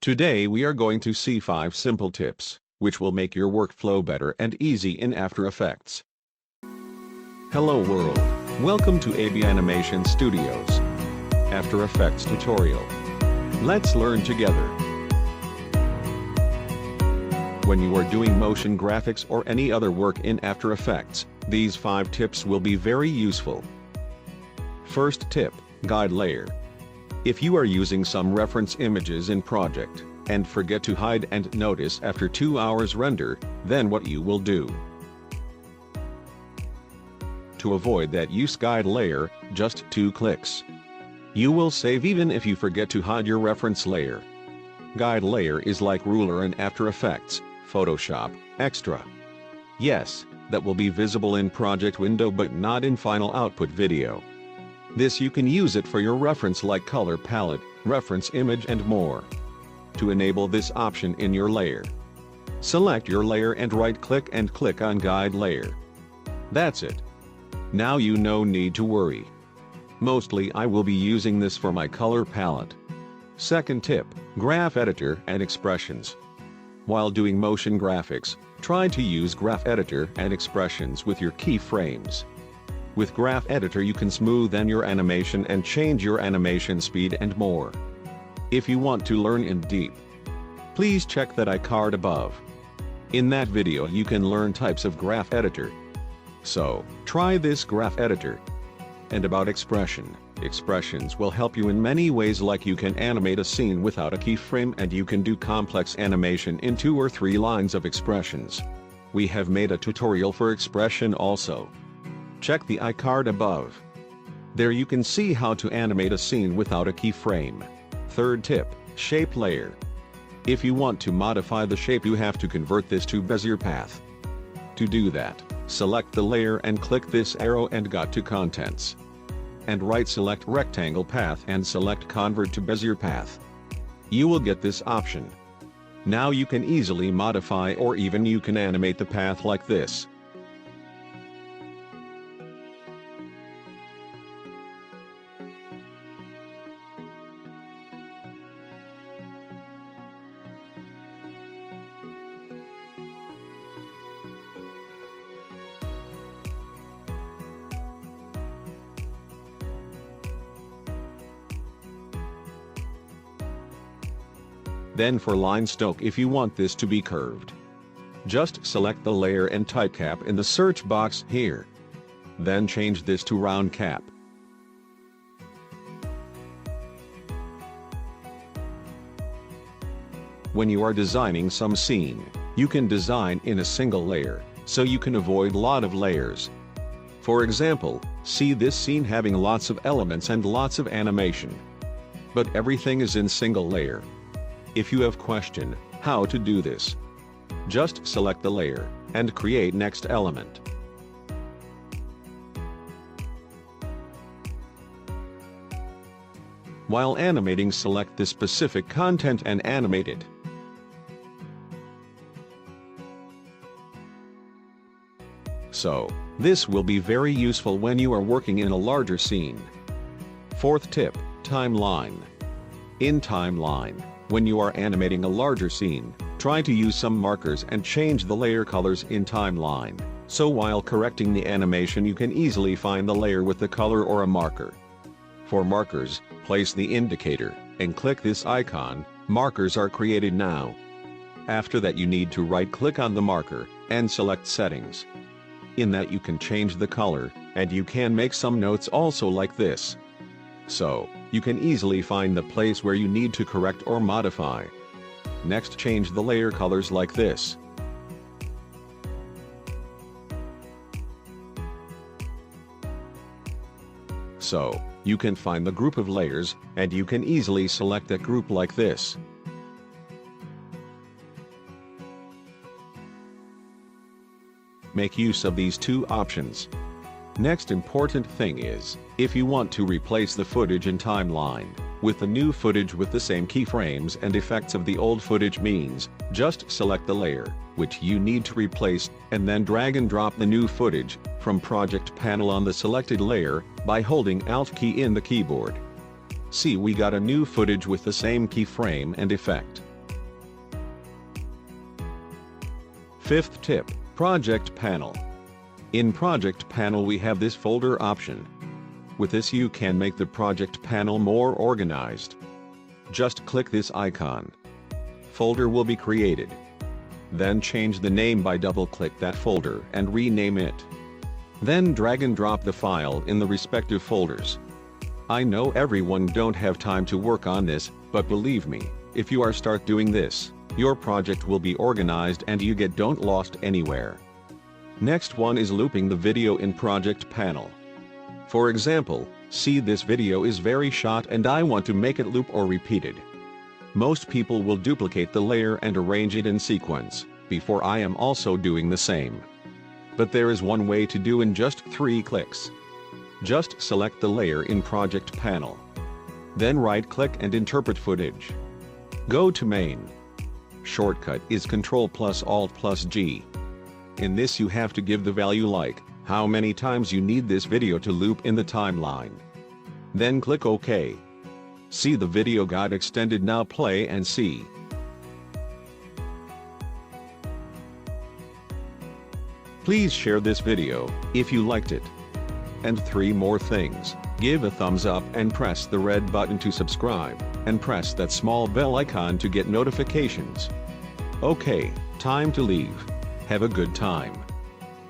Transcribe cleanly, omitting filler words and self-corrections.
Today we are going to see 5 simple tips, which will make your workflow better and easy in After Effects. Hello world, welcome to AB Animation Studios After Effects tutorial. Let's learn together. When you are doing motion graphics or any other work in After Effects, these 5 tips will be very useful. First tip, guide layer. If you are using some reference images in project, and forget to hide and notice after 2 hours render, then what you will do? To avoid that, use guide layer, just 2 clicks. You will save even if you forget to hide your reference layer. Guide layer is like ruler in After Effects, Photoshop, Extra. Yes, that will be visible in project window but not in final output video. This you can use it for your reference like color palette, reference image and more. To enable this option in your layer, select your layer and right-click and click on Guide Layer. That's it. Now you no need to worry. Mostly I will be using this for my color palette. Second tip, Graph Editor and Expressions. While doing motion graphics, try to use Graph Editor and Expressions with your keyframes. With Graph Editor you can smoothen your animation and change your animation speed and more. If you want to learn in deep, please check that iCard above. In that video you can learn types of Graph Editor. So, try this Graph Editor. And about expressions will help you in many ways, like you can animate a scene without a keyframe and you can do complex animation in 2 or 3 lines of expressions. We have made a tutorial for expression also. Check the iCard above. There you can see how to animate a scene without a keyframe. Third tip, shape layer. If you want to modify the shape you have to convert this to Bezier path. To do that, select the layer and click this arrow and go to Contents. And right select Rectangle Path and select Convert to Bezier Path. You will get this option. Now you can easily modify or even you can animate the path like this. Then for line stroke, if you want this to be curved, just select the layer and type cap in the search box here. Then change this to round cap. When you are designing some scene, you can design in a single layer, so you can avoid lot of layers. For example, see this scene having lots of elements and lots of animation. But everything is in single layer. If you have question how to do this, just select the layer and create next element. While animating, select the specific content and animate it. So, this will be very useful when you are working in a larger scene. Fourth tip, timeline. In timeline, when you are animating a larger scene, try to use some markers and change the layer colors in timeline, so while correcting the animation you can easily find the layer with the color or a marker. For markers, place the indicator, and click this icon. Markers are created now. After that you need to right-click on the marker, and select Settings. In that you can change the color, and you can make some notes also like this. So, you can easily find the place where you need to correct or modify. Next, change the layer colors like this. So, you can find the group of layers, and you can easily select that group like this. Make use of these 2 options. Next important thing is, if you want to replace the footage in timeline with the new footage with the same keyframes and effects of the old footage, means just select the layer which you need to replace and then drag and drop the new footage from project panel on the selected layer by holding Alt key in the keyboard. See, we got a new footage with the same keyframe and effect. Fifth tip, Project Panel. In Project Panel we have this folder option. With this you can make the project panel more organized. Just click this icon. Folder will be created. Then change the name by double-click that folder and rename it. Then drag and drop the file in the respective folders. I know everyone don't have time to work on this, but believe me, if you start doing this, your project will be organized and you don't lost anywhere. Next one is looping the video in Project Panel. For example, see this video is very short and I want to make it loop or repeated. Most people will duplicate the layer and arrange it in sequence, before I am also doing the same. But there is one way to do in just 3 clicks. Just select the layer in Project Panel. Then right-click and interpret footage. Go to Main. Shortcut is Ctrl+Alt+G. In this you have to give the value like how many times you need this video to loop in the timeline. Then click OK. See the video got extended. Now play and see. Please share this video if you liked it. And 3 more things, give a thumbs up and press the red button to subscribe, and press that small bell icon to get notifications. Okay, time to leave. Have a good time.